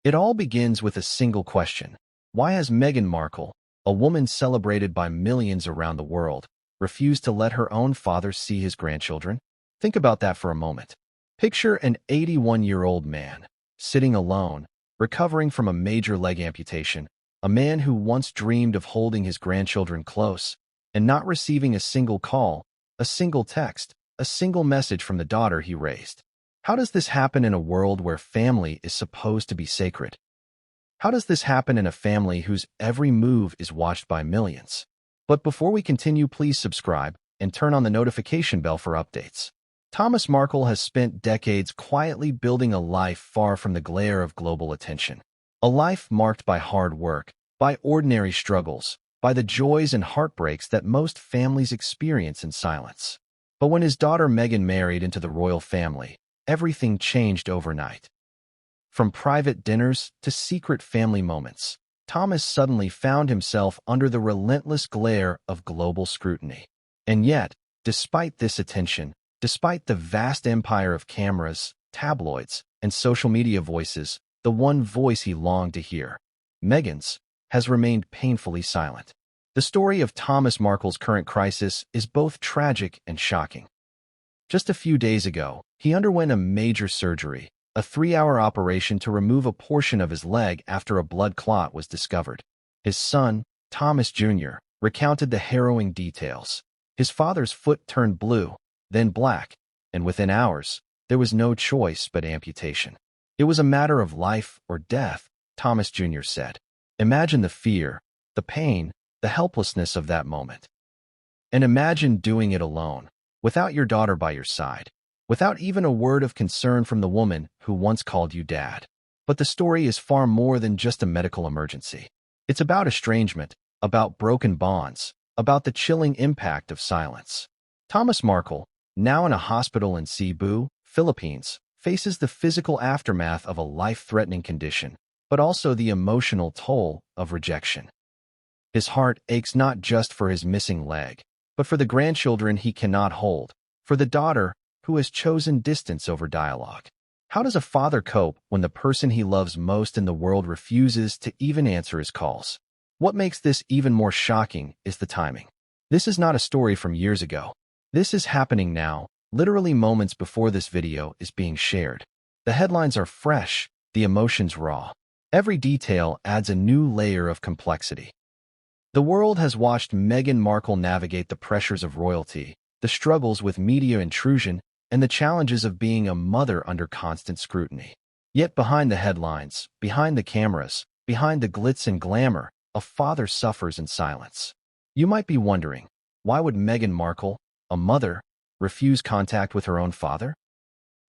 It all begins with a single question. Why has Meghan Markle, a woman celebrated by millions around the world, refused to let her own father see his grandchildren? Think about that for a moment. Picture an 81-year-old man, sitting alone, recovering from a major leg amputation, a man who once dreamed of holding his grandchildren close, and not receiving a single call, a single text, a single message from the daughter he raised. How does this happen in a world where family is supposed to be sacred? How does this happen in a family whose every move is watched by millions? But before we continue, please subscribe and turn on the notification bell for updates. Thomas Markle has spent decades quietly building a life far from the glare of global attention. A life marked by hard work, by ordinary struggles, by the joys and heartbreaks that most families experience in silence. But when his daughter Meghan married into the royal family, everything changed overnight. From private dinners to secret family moments, Thomas suddenly found himself under the relentless glare of global scrutiny. And yet, despite this attention, despite the vast empire of cameras, tabloids, and social media voices, the one voice he longed to hear, Meghan's, has remained painfully silent. The story of Thomas Markle's current crisis is both tragic and shocking. Just a few days ago, he underwent a major surgery, a 3-hour operation to remove a portion of his leg after a blood clot was discovered. His son, Thomas Jr., recounted the harrowing details. His father's foot turned blue, then black, and within hours, there was no choice but amputation. It was a matter of life or death, Thomas Jr. said. Imagine the fear, the pain, the helplessness of that moment. And imagine doing it alone, without your daughter by your side, without even a word of concern from the woman who once called you dad. But the story is far more than just a medical emergency. It's about estrangement, about broken bonds, about the chilling impact of silence. Thomas Markle, now in a hospital in Cebu, Philippines, faces the physical aftermath of a life-threatening condition, but also the emotional toll of rejection. His heart aches not just for his missing leg, but for the grandchildren he cannot hold, for the daughter who has chosen distance over dialogue. How does a father cope when the person he loves most in the world refuses to even answer his calls? What makes this even more shocking is the timing. This is not a story from years ago. This is happening now, literally moments before this video is being shared. The headlines are fresh, the emotions raw. Every detail adds a new layer of complexity. The world has watched Meghan Markle navigate the pressures of royalty, the struggles with media intrusion, and the challenges of being a mother under constant scrutiny. Yet behind the headlines, behind the cameras, behind the glitz and glamour, a father suffers in silence. You might be wondering, why would Meghan Markle, a mother, refuse contact with her own father?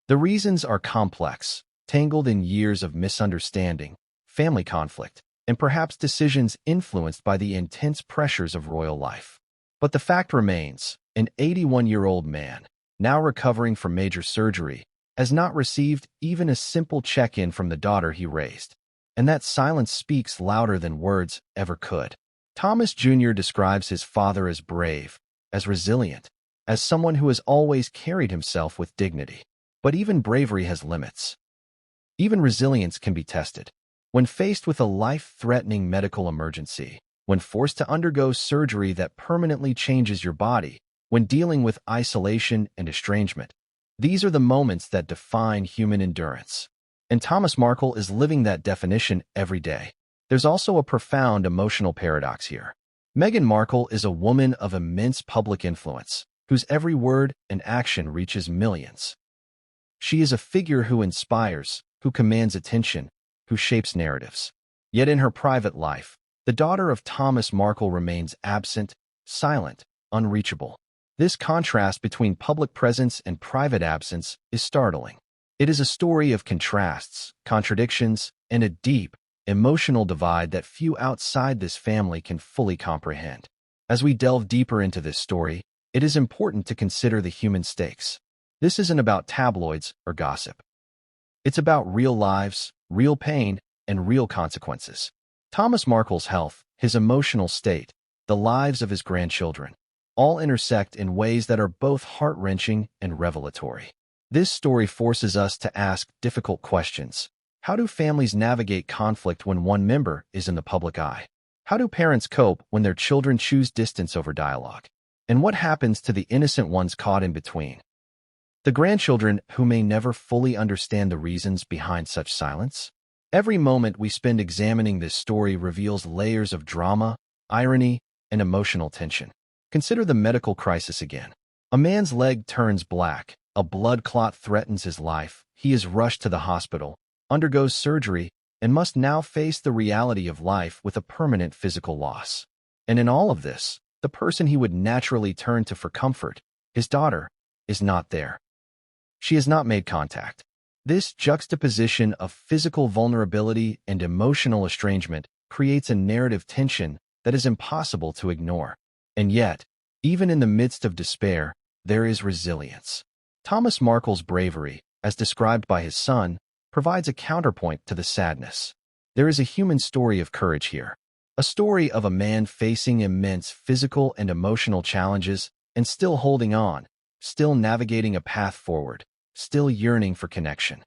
The reasons are complex, tangled in years of misunderstanding, family conflict, and perhaps decisions influenced by the intense pressures of royal life. But the fact remains, an 81-year-old man, now recovering from major surgery, has not received even a simple check-in from the daughter he raised. And that silence speaks louder than words ever could. Thomas Jr. describes his father as brave, as resilient, as someone who has always carried himself with dignity. But even bravery has limits. Even resilience can be tested. When faced with a life-threatening medical emergency, when forced to undergo surgery that permanently changes your body, when dealing with isolation and estrangement, these are the moments that define human endurance. And Thomas Markle is living that definition every day. There's also a profound emotional paradox here. Meghan Markle is a woman of immense public influence, whose every word and action reaches millions. She is a figure who inspires, who commands attention, who shapes narratives. Yet in her private life, the daughter of Thomas Markle remains absent, silent, unreachable. This contrast between public presence and private absence is startling. It is a story of contrasts, contradictions, and a deep, emotional divide that few outside this family can fully comprehend. As we delve deeper into this story, it is important to consider the human stakes. This isn't about tabloids or gossip. It's about real lives, real pain, and real consequences. Thomas Markle's health, his emotional state, the lives of his grandchildren, all intersect in ways that are both heart-wrenching and revelatory. This story forces us to ask difficult questions. How do families navigate conflict when one member is in the public eye? How do parents cope when their children choose distance over dialogue? And what happens to the innocent ones caught in between? The grandchildren who may never fully understand the reasons behind such silence? Every moment we spend examining this story reveals layers of drama, irony, and emotional tension. Consider the medical crisis again. A man's leg turns black, a blood clot threatens his life, he is rushed to the hospital, undergoes surgery, and must now face the reality of life with a permanent physical loss. And in all of this, the person he would naturally turn to for comfort, his daughter, is not there. She has not made contact. This juxtaposition of physical vulnerability and emotional estrangement creates a narrative tension that is impossible to ignore. And yet, even in the midst of despair, there is resilience. Thomas Markle's bravery, as described by his son, provides a counterpoint to the sadness. There is a human story of courage here, a story of a man facing immense physical and emotional challenges and still holding on, still navigating a path forward, still yearning for connection.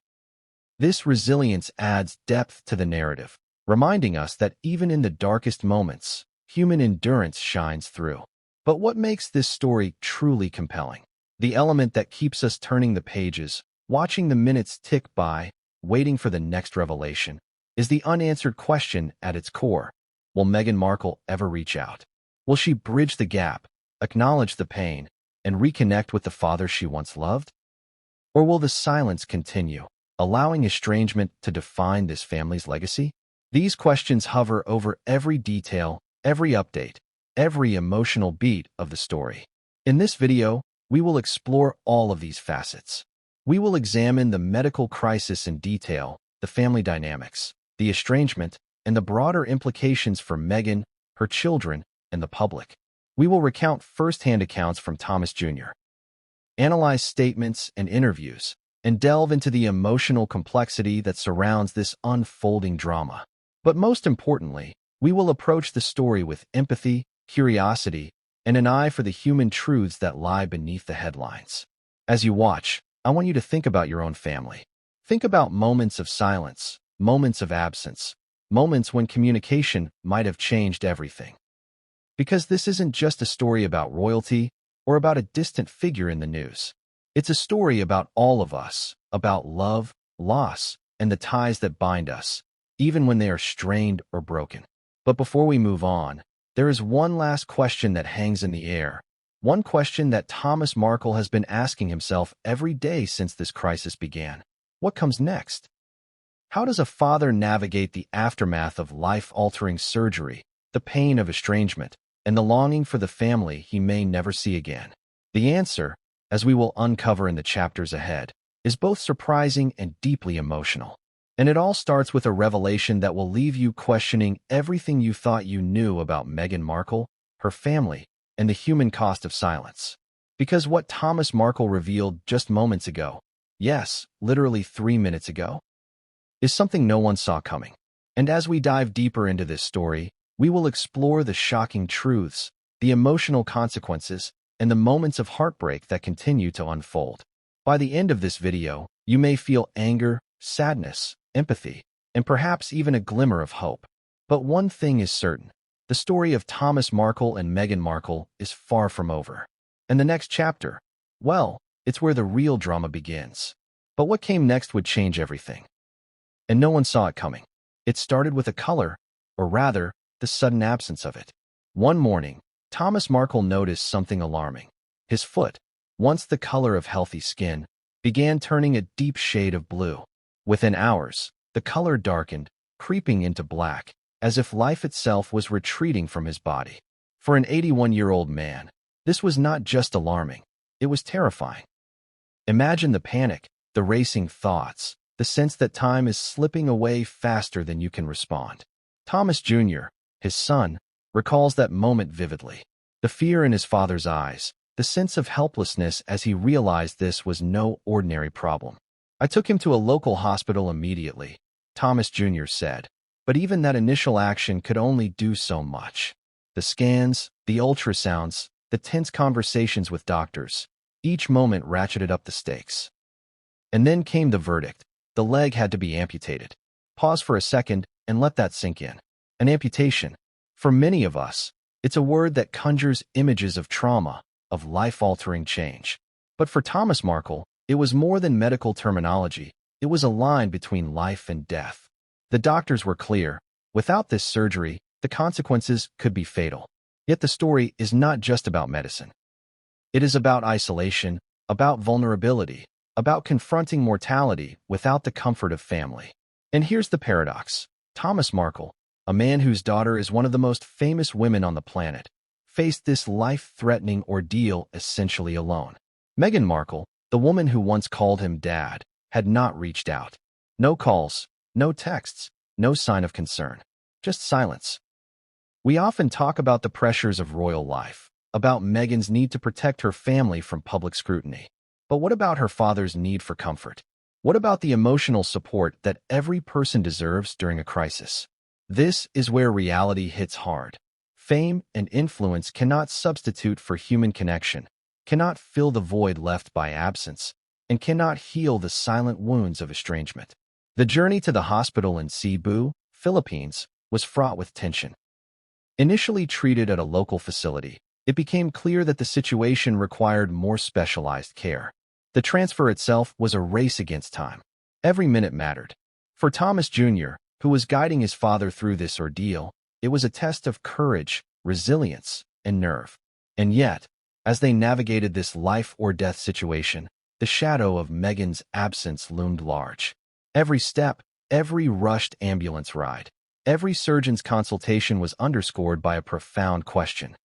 This resilience adds depth to the narrative, reminding us that even in the darkest moments, human endurance shines through. But what makes this story truly compelling? The element that keeps us turning the pages, watching the minutes tick by, waiting for the next revelation, is the unanswered question at its core. Will Meghan Markle ever reach out? Will she bridge the gap, acknowledge the pain, and reconnect with the father she once loved? Or will the silence continue, allowing estrangement to define this family's legacy? These questions hover over every detail, every update, every emotional beat of the story. In this video, we will explore all of these facets. We will examine the medical crisis in detail, the family dynamics, the estrangement, and the broader implications for Meghan, her children, and the public. We will recount first-hand accounts from Thomas Jr., analyze statements and interviews, and delve into the emotional complexity that surrounds this unfolding drama. But most importantly, we will approach the story with empathy, curiosity, and an eye for the human truths that lie beneath the headlines. As you watch, I want you to think about your own family. Think about moments of silence, moments of absence, moments when communication might have changed everything. Because this isn't just a story about royalty or about a distant figure in the news. It's a story about all of us, about love, loss, and the ties that bind us, even when they are strained or broken. But before we move on, there is one last question that hangs in the air, one question that Thomas Markle has been asking himself every day since this crisis began. What comes next? How does a father navigate the aftermath of life-altering surgery, the pain of estrangement, and the longing for the family he may never see again? The answer, as we will uncover in the chapters ahead, is both surprising and deeply emotional. And it all starts with a revelation that will leave you questioning everything you thought you knew about Meghan Markle, her family, and the human cost of silence. Because what Thomas Markle revealed just moments ago, yes, literally 3 minutes ago, is something no one saw coming. And as we dive deeper into this story, we will explore the shocking truths, the emotional consequences, and the moments of heartbreak that continue to unfold. By the end of this video, you may feel anger, sadness, empathy, and perhaps even a glimmer of hope. But one thing is certain. The story of Thomas Markle and Meghan Markle is far from over. And the next chapter, well, it's where the real drama begins. But what came next would change everything. And no one saw it coming. It started with a color, or rather, the sudden absence of it. One morning, Thomas Markle noticed something alarming. His foot, once the color of healthy skin, began turning a deep shade of blue. Within hours, the color darkened, creeping into black, as if life itself was retreating from his body. For an 81-year-old man, this was not just alarming, it was terrifying. Imagine the panic, the racing thoughts, the sense that time is slipping away faster than you can respond. Thomas Jr., his son, recalls that moment vividly. The fear in his father's eyes, the sense of helplessness as he realized this was no ordinary problem. "I took him to a local hospital immediately," Thomas Jr. said. But even that initial action could only do so much. The scans, the ultrasounds, the tense conversations with doctors, each moment ratcheted up the stakes. And then came the verdict. The leg had to be amputated. Pause for a second and let that sink in. An amputation. For many of us, it's a word that conjures images of trauma, of life-altering change. But for Thomas Markle, it was more than medical terminology. It was a line between life and death. The doctors were clear. Without this surgery, the consequences could be fatal. Yet the story is not just about medicine. It is about isolation, about vulnerability, about confronting mortality without the comfort of family. And here's the paradox. Thomas Markle, a man whose daughter is one of the most famous women on the planet, faced this life-threatening ordeal essentially alone. Meghan Markle, the woman who once called him dad, had not reached out. No calls, no texts, no sign of concern. Just silence. We often talk about the pressures of royal life, about Meghan's need to protect her family from public scrutiny. But what about her father's need for comfort? What about the emotional support that every person deserves during a crisis? This is where reality hits hard. Fame and influence cannot substitute for human connection, cannot fill the void left by absence, and cannot heal the silent wounds of estrangement. The journey to the hospital in Cebu, Philippines, was fraught with tension. Initially treated at a local facility, it became clear that the situation required more specialized care. The transfer itself was a race against time. Every minute mattered. For Thomas Jr., who was guiding his father through this ordeal, it was a test of courage, resilience, and nerve. And yet, as they navigated this life-or-death situation, the shadow of Meghan's absence loomed large. Every step, every rushed ambulance ride, every surgeon's consultation was underscored by a profound question.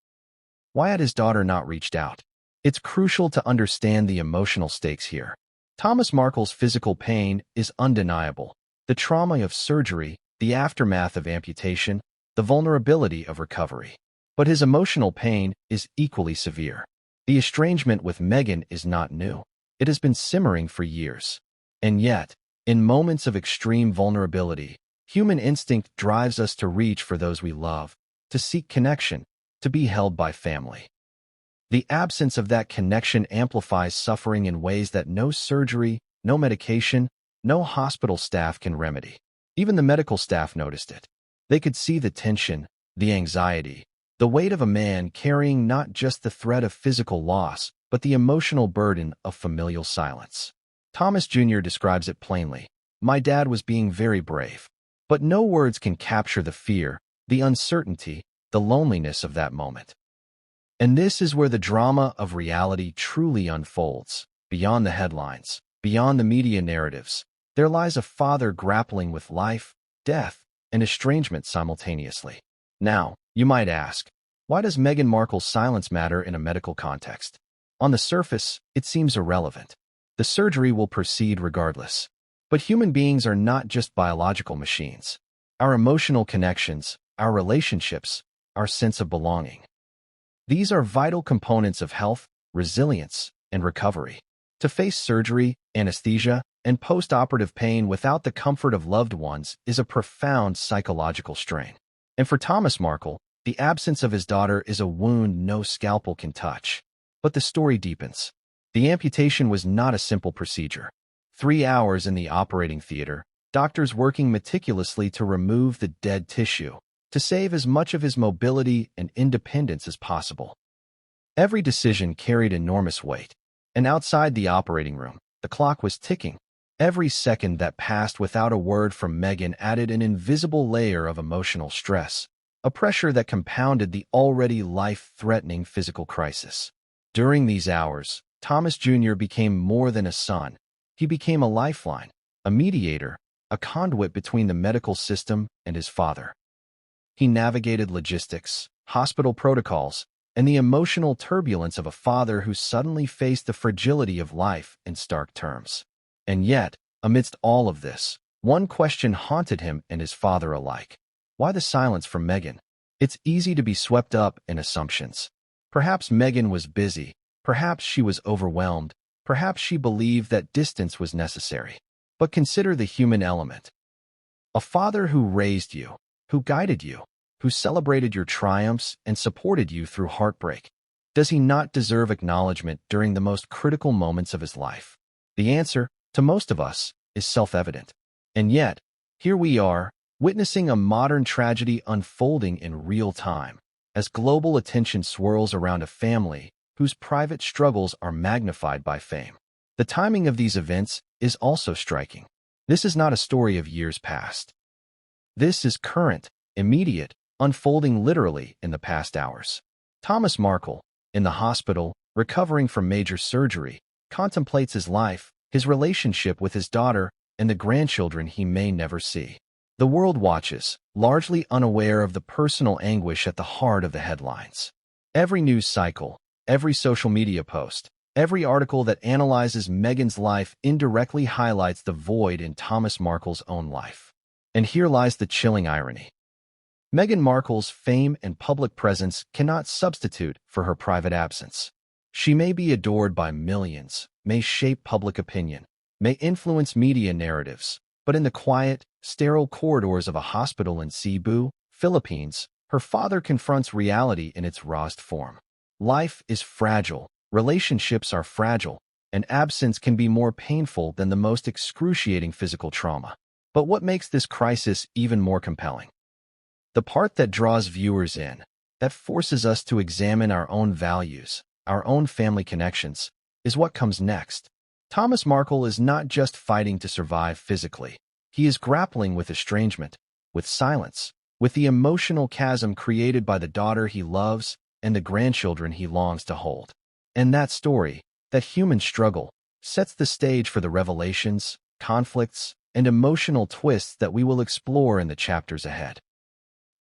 Why had his daughter not reached out? It's crucial to understand the emotional stakes here. Thomas Markle's physical pain is undeniable. The trauma of surgery, the aftermath of amputation, the vulnerability of recovery. But his emotional pain is equally severe. The estrangement with Meghan is not new. It has been simmering for years. And yet, in moments of extreme vulnerability, human instinct drives us to reach for those we love, to seek connection, to be held by family. The absence of that connection amplifies suffering in ways that no surgery, no medication, no hospital staff can remedy. Even the medical staff noticed it. They could see the tension, the anxiety, the weight of a man carrying not just the threat of physical loss, but the emotional burden of familial silence. Thomas Jr. describes it plainly. My dad was being very brave. But no words can capture the fear, the uncertainty, the loneliness of that moment. And this is where the drama of reality truly unfolds. Beyond the headlines, beyond the media narratives, there lies a father grappling with life, death, and estrangement simultaneously. Now, you might ask, why does Meghan Markle's silence matter in a medical context? On the surface, it seems irrelevant. The surgery will proceed regardless. But human beings are not just biological machines. Our emotional connections, our relationships, our sense of belonging. These are vital components of health, resilience, and recovery. To face surgery, anesthesia, and post-operative pain without the comfort of loved ones is a profound psychological strain. And for Thomas Markle, the absence of his daughter is a wound no scalpel can touch. But the story deepens. The amputation was not a simple procedure. 3 hours in the operating theater, doctors working meticulously to remove the dead tissue, to save as much of his mobility and independence as possible. Every decision carried enormous weight, and outside the operating room, the clock was ticking. Every second that passed without a word from Meghan added an invisible layer of emotional stress, a pressure that compounded the already life-threatening physical crisis. During these hours, Thomas Jr. became more than a son. He became a lifeline, a mediator, a conduit between the medical system and his father. He navigated logistics, hospital protocols, and the emotional turbulence of a father who suddenly faced the fragility of life in stark terms. And yet, amidst all of this, one question haunted him and his father alike. Why the silence from Meghan? It's easy to be swept up in assumptions. Perhaps Meghan was busy. Perhaps she was overwhelmed. Perhaps she believed that distance was necessary. But consider the human element. A father who raised you, who guided you, who celebrated your triumphs and supported you through heartbreak. Does he not deserve acknowledgement during the most critical moments of his life? The answer, to most of us, is self-evident. And yet, Here we are, witnessing a modern tragedy unfolding in real time, as global attention swirls around a family whose private struggles are magnified by fame. The timing of these events is also striking. This is not a story of years past. This is current, immediate, unfolding literally in the past hours. Thomas Markle, in the hospital, recovering from major surgery, contemplates his life, his relationship with his daughter, and the grandchildren he may never see. The world watches, largely unaware of the personal anguish at the heart of the headlines. Every news cycle, every social media post, every article that analyzes Meghan's life indirectly highlights the void in Thomas Markle's own life. And here lies the chilling irony. Meghan Markle's fame and public presence cannot substitute for her private absence. She may be adored by millions, may shape public opinion, may influence media narratives, but in the quiet, sterile corridors of a hospital in Cebu, Philippines, her father confronts reality in its rawest form. Life is fragile, relationships are fragile, and absence can be more painful than the most excruciating physical trauma. But what makes this crisis even more compelling? The part that draws viewers in, that forces us to examine our own values, our own family connections, is what comes next. Thomas Markle is not just fighting to survive physically. He is grappling with estrangement, with silence, with the emotional chasm created by the daughter he loves and the grandchildren he longs to hold. And that story, that human struggle, sets the stage for the revelations, conflicts, and emotional twists that we will explore in the chapters ahead.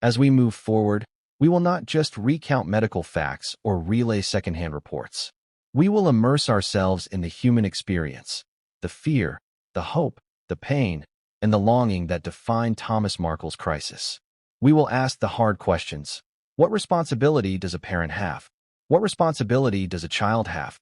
As we move forward, we will not just recount medical facts or relay secondhand reports. We will immerse ourselves in the human experience, the fear, the hope, the pain, and the longing that define Thomas Markle's crisis. We will ask the hard questions. What responsibility does a parent have? What responsibility does a child have?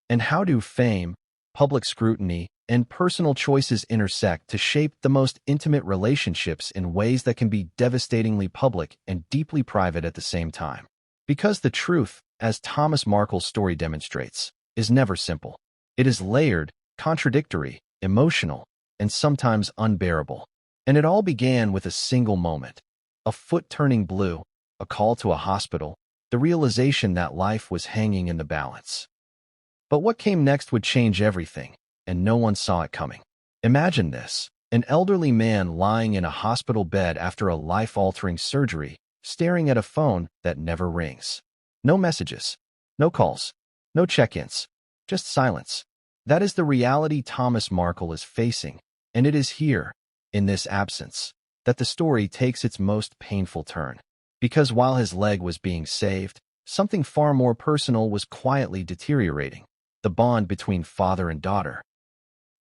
And how do fame, public scrutiny, and personal choices intersect to shape the most intimate relationships in ways that can be devastatingly public and deeply private at the same time? Because the truth, as Thomas Markle's story demonstrates, is never simple. It is layered, contradictory, emotional, and sometimes unbearable. And it all began with a single moment. A foot turning blue, a call to a hospital, the realization that life was hanging in the balance. But what came next would change everything, and no one saw it coming. Imagine this: an elderly man lying in a hospital bed after a life-altering surgery, staring at a phone that never rings. No messages, no calls, no check-ins, just silence. That is the reality Thomas Markle is facing, and it is here, in this absence, that the story takes its most painful turn. Because while his leg was being saved, something far more personal was quietly deteriorating: the bond between father and daughter.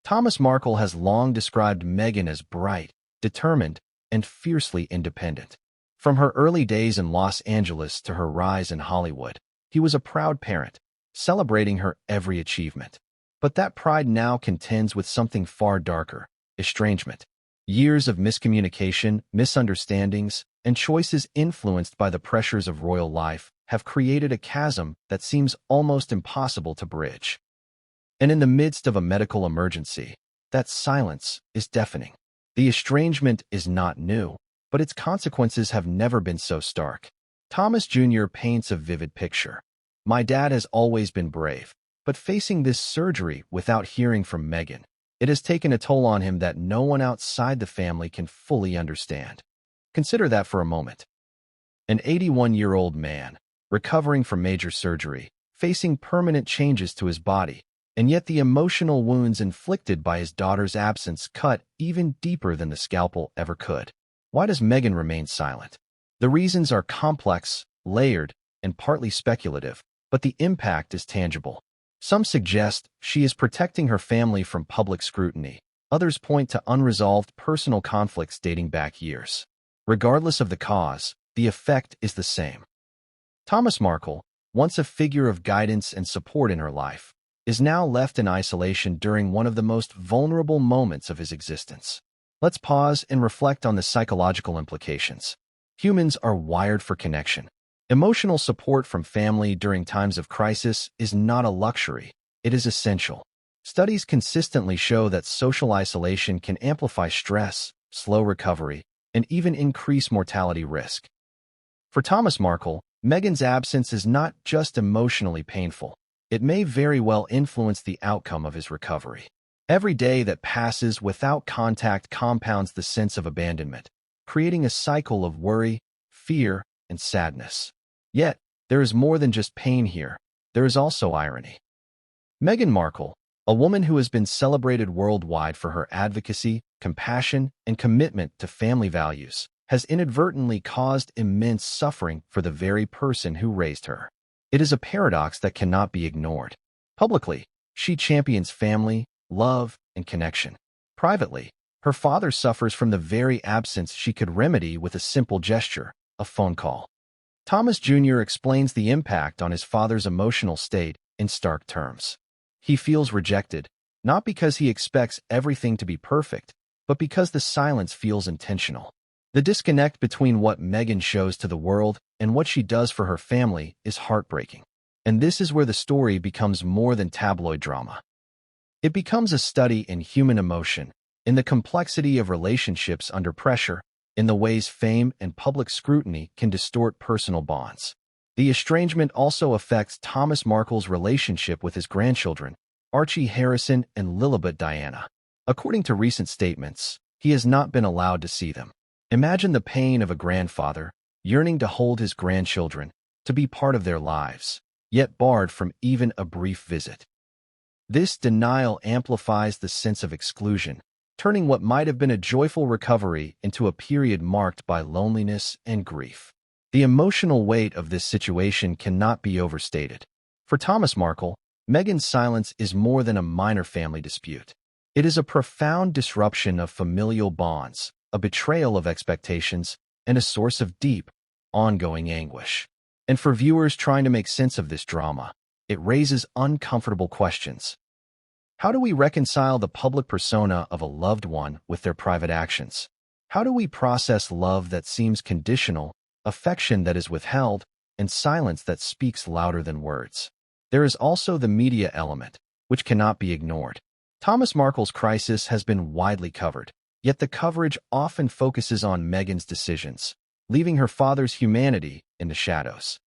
Thomas Markle has long described Meghan as bright, determined, and fiercely independent. From her early days in Los Angeles to her rise in Hollywood, he was a proud parent, celebrating her every achievement. But that pride now contends with something far darker: estrangement. Years of miscommunication, misunderstandings, and choices influenced by the pressures of royal life have created a chasm that seems almost impossible to bridge. And in the midst of a medical emergency, that silence is deafening. The estrangement is not new, but its consequences have never been so stark. Thomas Jr. paints a vivid picture. "My dad has always been brave, but facing this surgery without hearing from Meghan, it has taken a toll on him that no one outside the family can fully understand." Consider that for a moment. An 81-year-old man, recovering from major surgery, facing permanent changes to his body, and yet the emotional wounds inflicted by his daughter's absence cut even deeper than the scalpel ever could. Why does Meghan remain silent? The reasons are complex, layered, and partly speculative, but the impact is tangible. Some suggest she is protecting her family from public scrutiny. Others point to unresolved personal conflicts dating back years. Regardless of the cause, the effect is the same. Thomas Markle, once a figure of guidance and support in her life, is now left in isolation during one of the most vulnerable moments of his existence. Let's pause and reflect on the psychological implications. Humans are wired for connection. Emotional support from family during times of crisis is not a luxury, it is essential. Studies consistently show that social isolation can amplify stress, slow recovery, and even increased mortality risk. For Thomas Markle, Meghan's absence is not just emotionally painful. It may very well influence the outcome of his recovery. Every day that passes without contact compounds the sense of abandonment, creating a cycle of worry, fear, and sadness. Yet, there is more than just pain here. There is also irony. Meghan Markle, a woman who has been celebrated worldwide for her advocacy, compassion, and commitment to family values, has inadvertently caused immense suffering for the very person who raised her. It is a paradox that cannot be ignored. Publicly, she champions family, love, and connection. Privately, her father suffers from the very absence she could remedy with a simple gesture, a phone call. Thomas Jr. explains the impact on his father's emotional state in stark terms. He feels rejected, not because he expects everything to be perfect, but because the silence feels intentional. The disconnect between what Meghan shows to the world and what she does for her family is heartbreaking. And this is where the story becomes more than tabloid drama. It becomes a study in human emotion, in the complexity of relationships under pressure, in the ways fame and public scrutiny can distort personal bonds. The estrangement also affects Thomas Markle's relationship with his grandchildren, Archie Harrison and Lilibet Diana. According to recent statements, he has not been allowed to see them. Imagine the pain of a grandfather yearning to hold his grandchildren, to be part of their lives, yet barred from even a brief visit. This denial amplifies the sense of exclusion, turning what might have been a joyful recovery into a period marked by loneliness and grief. The emotional weight of this situation cannot be overstated. For Thomas Markle, Meghan's silence is more than a minor family dispute. It is a profound disruption of familial bonds, a betrayal of expectations, and a source of deep, ongoing anguish. And for viewers trying to make sense of this drama, it raises uncomfortable questions. How do we reconcile the public persona of a loved one with their private actions? How do we process love that seems conditional, affection that is withheld, and silence that speaks louder than words? There is also the media element, which cannot be ignored. Thomas Markle's crisis has been widely covered, yet the coverage often focuses on Meghan's decisions, leaving her father's humanity in the shadows.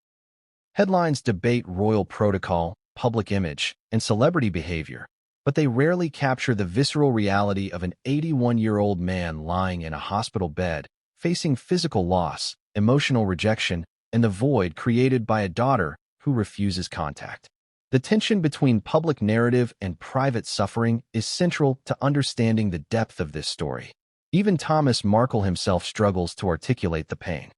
Headlines debate royal protocol, public image, and celebrity behavior, but they rarely capture the visceral reality of an 81-year-old man lying in a hospital bed, facing physical loss, emotional rejection, and the void created by a daughter who refuses contact. The tension between public narrative and private suffering is central to understanding the depth of this story. Even Thomas Markle himself struggles to articulate the pain.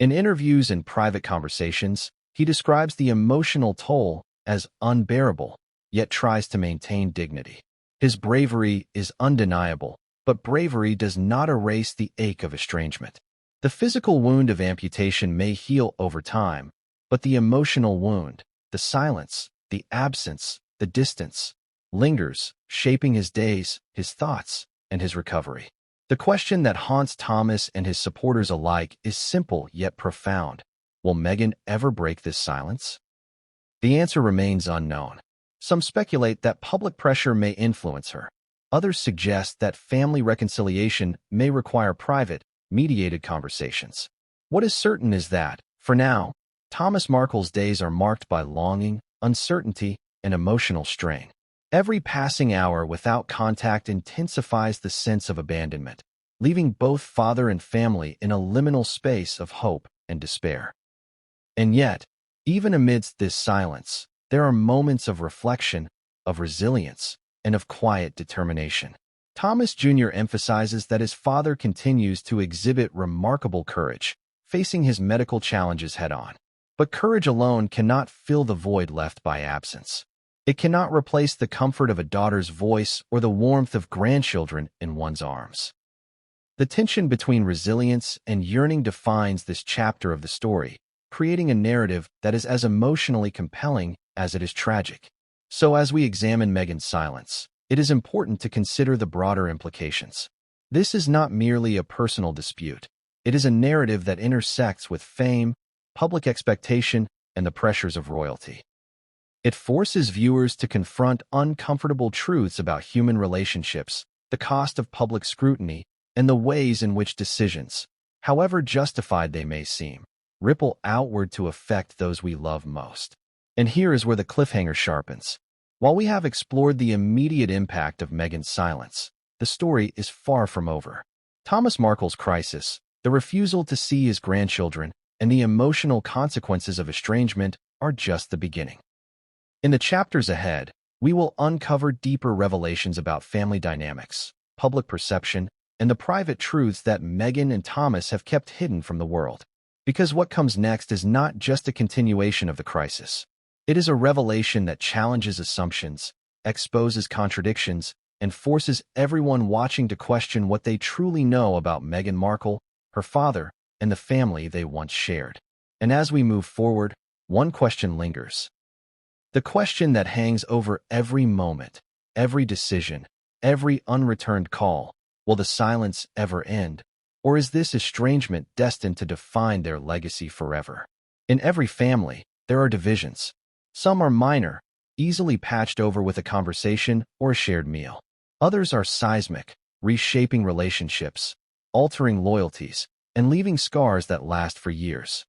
In interviews and private conversations, he describes the emotional toll as unbearable, yet tries to maintain dignity. His bravery is undeniable, but bravery does not erase the ache of estrangement. The physical wound of amputation may heal over time, but the emotional wound, the silence, the absence, the distance, lingers, shaping his days, his thoughts, and his recovery. The question that haunts Thomas and his supporters alike is simple yet profound. Will Meghan ever break this silence? The answer remains unknown. Some speculate that public pressure may influence her. Others suggest that family reconciliation may require private, mediated conversations. What is certain is that, for now, Thomas Markle's days are marked by longing, uncertainty, and emotional strain. Every passing hour without contact intensifies the sense of abandonment, leaving both father and family in a liminal space of hope and despair. And yet, even amidst this silence, there are moments of reflection, of resilience, and of quiet determination. Thomas Jr. emphasizes that his father continues to exhibit remarkable courage, facing his medical challenges head-on. But courage alone cannot fill the void left by absence. It cannot replace the comfort of a daughter's voice or the warmth of grandchildren in one's arms. The tension between resilience and yearning defines this chapter of the story, creating a narrative that is as emotionally compelling as it is tragic. So as we examine Meghan's silence, it is important to consider the broader implications. This is not merely a personal dispute. It is a narrative that intersects with fame, public expectation, and the pressures of royalty. It forces viewers to confront uncomfortable truths about human relationships, the cost of public scrutiny, and the ways in which decisions, however justified they may seem, ripple outward to affect those we love most. And here is where the cliffhanger sharpens. While we have explored the immediate impact of Meghan's silence, the story is far from over. Thomas Markle's crisis, the refusal to see his grandchildren, and the emotional consequences of estrangement are just the beginning. In the chapters ahead, we will uncover deeper revelations about family dynamics, public perception, and the private truths that Meghan and Thomas have kept hidden from the world. Because what comes next is not just a continuation of the crisis. It is a revelation that challenges assumptions, exposes contradictions, and forces everyone watching to question what they truly know about Meghan Markle, her father, and the family they once shared. And as we move forward, one question lingers. The question that hangs over every moment, every decision, every unreturned call: will the silence ever end? Or is this estrangement destined to define their legacy forever? In every family, there are divisions. Some are minor, easily patched over with a conversation or a shared meal. Others are seismic, reshaping relationships, altering loyalties, and leaving scars that last for years.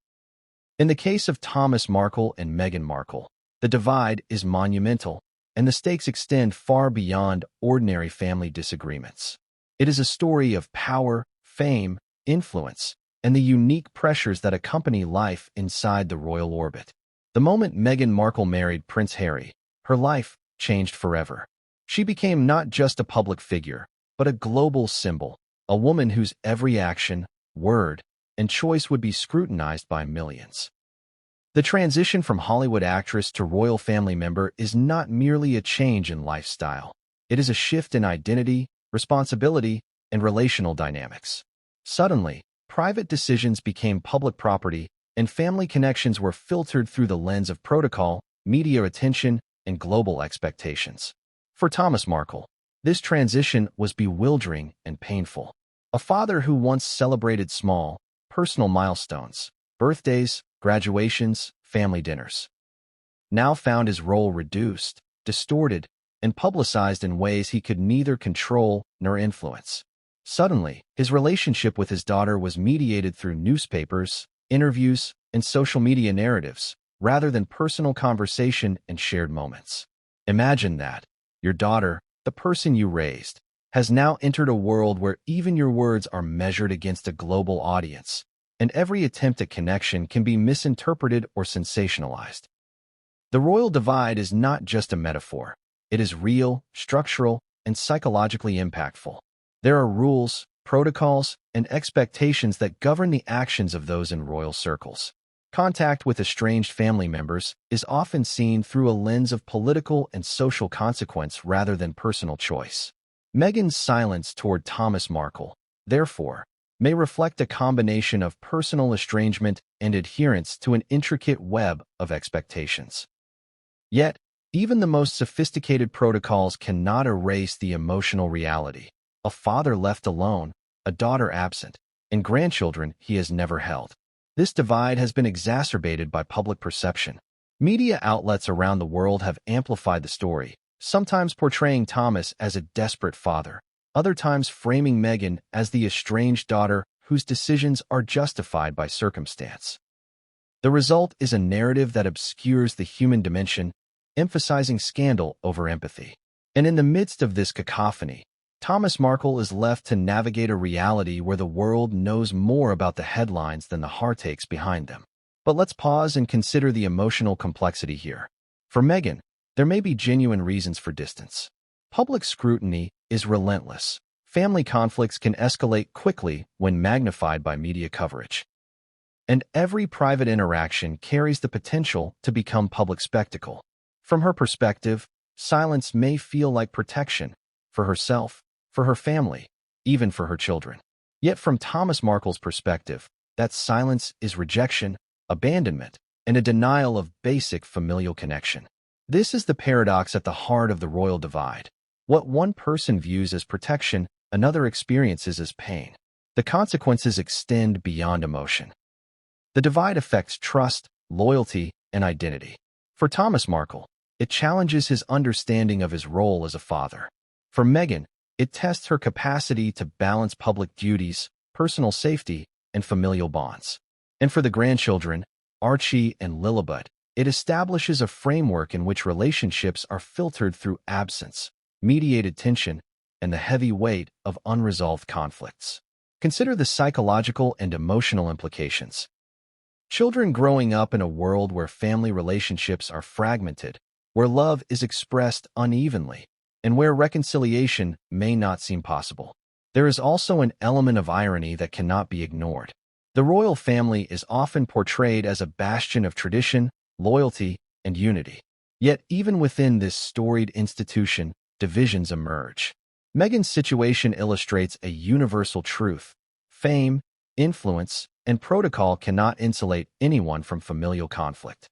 In the case of Thomas Markle and Meghan Markle, the divide is monumental, and the stakes extend far beyond ordinary family disagreements. It is a story of power, fame, influence, and the unique pressures that accompany life inside the royal orbit. The moment Meghan Markle married Prince Harry, her life changed forever. She became not just a public figure, but a global symbol, a woman whose every action, word, and choice would be scrutinized by millions. The transition from Hollywood actress to royal family member is not merely a change in lifestyle. It is a shift in identity, responsibility, and relational dynamics. Suddenly, private decisions became public property, and family connections were filtered through the lens of protocol, media attention, and global expectations. For Thomas Markle, this transition was bewildering and painful. A father who once celebrated small, personal milestones, birthdays, graduations, family dinners, now found his role reduced, distorted, and publicized in ways he could neither control nor influence. Suddenly, his relationship with his daughter was mediated through newspapers, interviews, and social media narratives, rather than personal conversation and shared moments. Imagine that. Your daughter, the person you raised, has now entered a world where even your words are measured against a global audience, and every attempt at connection can be misinterpreted or sensationalized. The royal divide is not just a metaphor. It is real, structural, and psychologically impactful. There are rules, protocols, and expectations that govern the actions of those in royal circles. Contact with estranged family members is often seen through a lens of political and social consequence rather than personal choice. Meghan's silence toward Thomas Markle, therefore, may reflect a combination of personal estrangement and adherence to an intricate web of expectations. Yet, even the most sophisticated protocols cannot erase the emotional reality: a father left alone, a daughter absent, and grandchildren he has never held. This divide has been exacerbated by public perception. Media outlets around the world have amplified the story, sometimes portraying Thomas as a desperate father, other times framing Meghan as the estranged daughter whose decisions are justified by circumstance. The result is a narrative that obscures the human dimension, emphasizing scandal over empathy. And in the midst of this cacophony, Thomas Markle is left to navigate a reality where the world knows more about the headlines than the heartaches behind them. But let's pause and consider the emotional complexity here. For Meghan, there may be genuine reasons for distance. Public scrutiny is relentless. Family conflicts can escalate quickly when magnified by media coverage. And every private interaction carries the potential to become public spectacle. From her perspective, silence may feel like protection for herself, for her family, even for her children. Yet from Thomas Markle's perspective, that silence is rejection, abandonment, and a denial of basic familial connection. This is the paradox at the heart of the royal divide. What one person views as protection, another experiences as pain. The consequences extend beyond emotion. The divide affects trust, loyalty, and identity. For Thomas Markle, it challenges his understanding of his role as a father. For Meghan, It tests her capacity to balance public duties, personal safety, and familial bonds. And for the grandchildren, Archie and Lilibet, it establishes a framework in which relationships are filtered through absence, mediated tension, and the heavy weight of unresolved conflicts. Consider the psychological and emotional implications. Children growing up in a world where family relationships are fragmented, where love is expressed unevenly, and where reconciliation may not seem possible. There is also an element of irony that cannot be ignored. The royal family is often portrayed as a bastion of tradition, loyalty, and unity. Yet even within this storied institution, divisions emerge. Meghan's situation illustrates a universal truth. Fame, influence, and protocol cannot insulate anyone from familial conflict.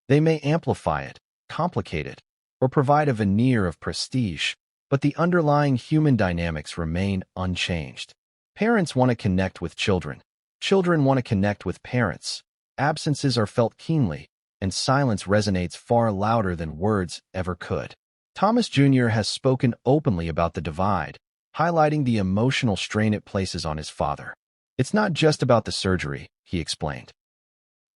They may amplify it, complicate it, or provide a veneer of prestige, but the underlying human dynamics remain unchanged. Parents want to connect with children. Children want to connect with parents. Absences are felt keenly, and silence resonates far louder than words ever could. Thomas Jr. has spoken openly about the divide, highlighting the emotional strain it places on his father. It's not just about the surgery, he explained.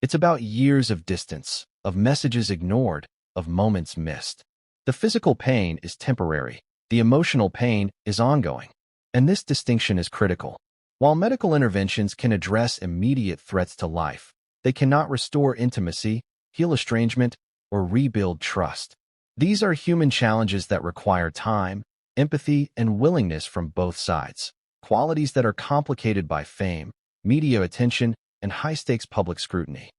It's about years of distance, of messages ignored, of moments missed. The physical pain is temporary. The emotional pain is ongoing. And this distinction is critical. While medical interventions can address immediate threats to life, they cannot restore intimacy, heal estrangement, or rebuild trust. These are human challenges that require time, empathy, and willingness from both sides, qualities that are complicated by fame, media attention, and high-stakes public scrutiny.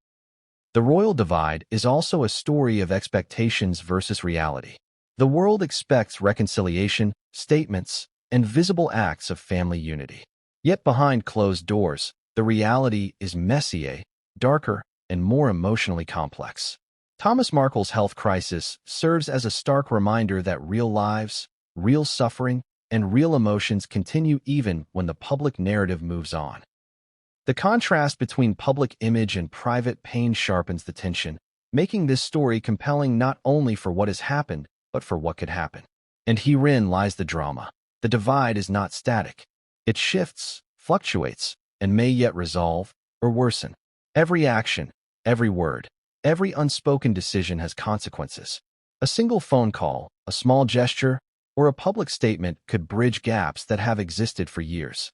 The royal divide is also a story of expectations versus reality. The world expects reconciliation, statements, and visible acts of family unity. Yet behind closed doors, the reality is messier, darker, and more emotionally complex. Thomas Markle's health crisis serves as a stark reminder that real lives, real suffering, and real emotions continue even when the public narrative moves on. The contrast between public image and private pain sharpens the tension, making this story compelling not only for what has happened, but for what could happen. And herein lies the drama. The divide is not static. It shifts, fluctuates, and may yet resolve or worsen. Every action, every word, every unspoken decision has consequences. A single phone call, a small gesture, or a public statement could bridge gaps that have existed for years.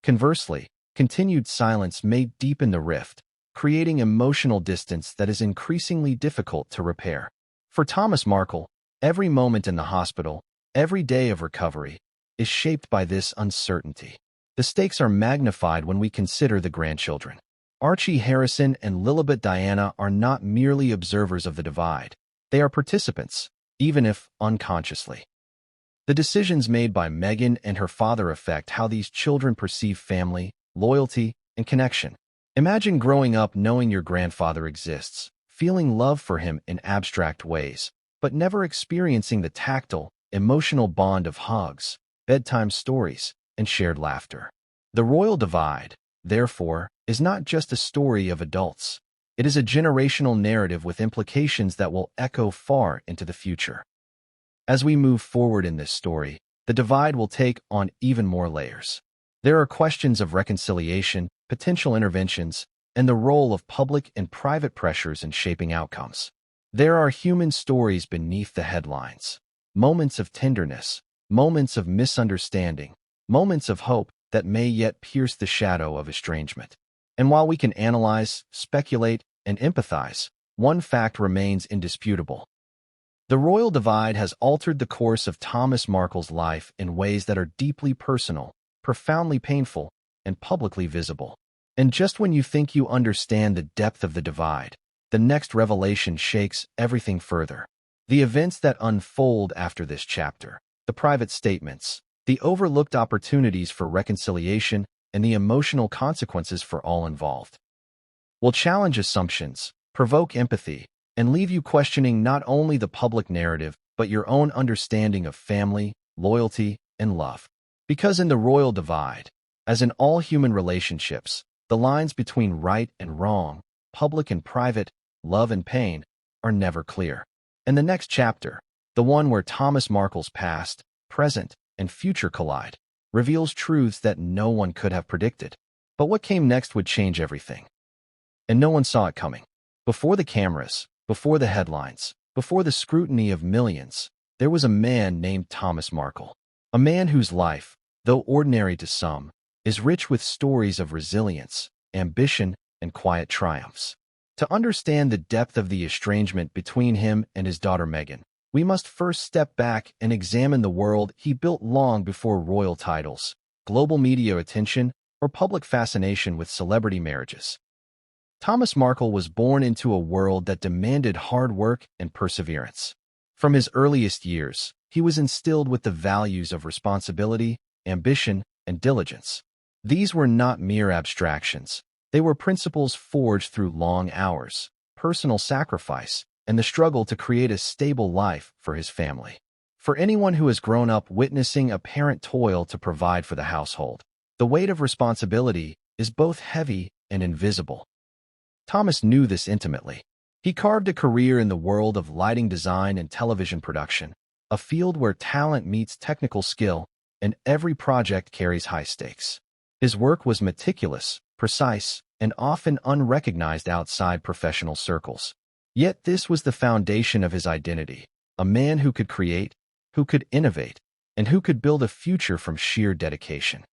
Conversely, continued silence may deepen the rift, creating emotional distance that is increasingly difficult to repair. For Thomas Markle, every moment in the hospital, every day of recovery, is shaped by this uncertainty. The stakes are magnified when we consider the grandchildren. Archie Harrison and Lilibet Diana are not merely observers of the divide. They are participants, even if unconsciously. The decisions made by Meghan and her father affect how these children perceive family, loyalty, and connection. Imagine growing up knowing your grandfather exists, feeling love for him in abstract ways, but never experiencing the tactile, emotional bond of hugs, bedtime stories, and shared laughter. The royal divide, therefore, is not just a story of adults. It is a generational narrative with implications that will echo far into the future. As we move forward in this story, the divide will take on even more layers. There are questions of reconciliation, potential interventions, and the role of public and private pressures in shaping outcomes. There are human stories beneath the headlines, moments of tenderness, moments of misunderstanding, moments of hope that may yet pierce the shadow of estrangement. And while we can analyze, speculate, and empathize, one fact remains indisputable. The royal divide has altered the course of Thomas Markle's life in ways that are deeply personal, profoundly painful, and publicly visible. And just when you think you understand the depth of the divide, the next revelation shakes everything further. The events that unfold after this chapter, the private statements, the overlooked opportunities for reconciliation, and the emotional consequences for all involved, will challenge assumptions, provoke empathy, and leave you questioning not only the public narrative, but your own understanding of family, loyalty, and love. Because in the royal divide, as in all human relationships, the lines between right and wrong, public and private, love and pain, are never clear. And the next chapter, the one where Thomas Markle's past, present, and future collide, reveals truths that no one could have predicted. But what came next would change everything. And no one saw it coming. Before the cameras, before the headlines, before the scrutiny of millions, there was a man named Thomas Markle. A man whose life, though ordinary to some, is rich with stories of resilience, ambition, and quiet triumphs. To understand the depth of the estrangement between him and his daughter Meghan, we must first step back and examine the world he built long before royal titles, global media attention, or public fascination with celebrity marriages. Thomas Markle was born into a world that demanded hard work and perseverance. From his earliest years, he was instilled with the values of responsibility, ambition, and diligence. These were not mere abstractions. They were principles forged through long hours, personal sacrifice, and the struggle to create a stable life for his family. For anyone who has grown up witnessing a parent toil to provide for the household, the weight of responsibility is both heavy and invisible. Thomas knew this intimately. He carved a career in the world of lighting design and television production, a field where talent meets technical skill, and every project carries high stakes. His work was meticulous, precise, and often unrecognized outside professional circles. Yet this was the foundation of his identity, a man who could create, who could innovate, and who could build a future from sheer dedication.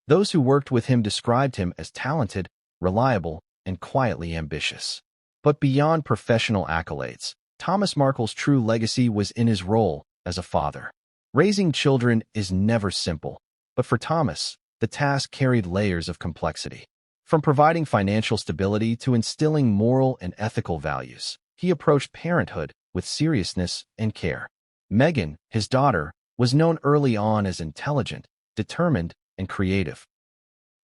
Those who worked with him described him as talented, reliable, and quietly ambitious. But beyond professional accolades, Thomas Markle's true legacy was in his role as a father. Raising children is never simple, but for Thomas, the task carried layers of complexity. From providing financial stability to instilling moral and ethical values, he approached parenthood with seriousness and care. Meghan, his daughter, was known early on as intelligent, determined, and creative.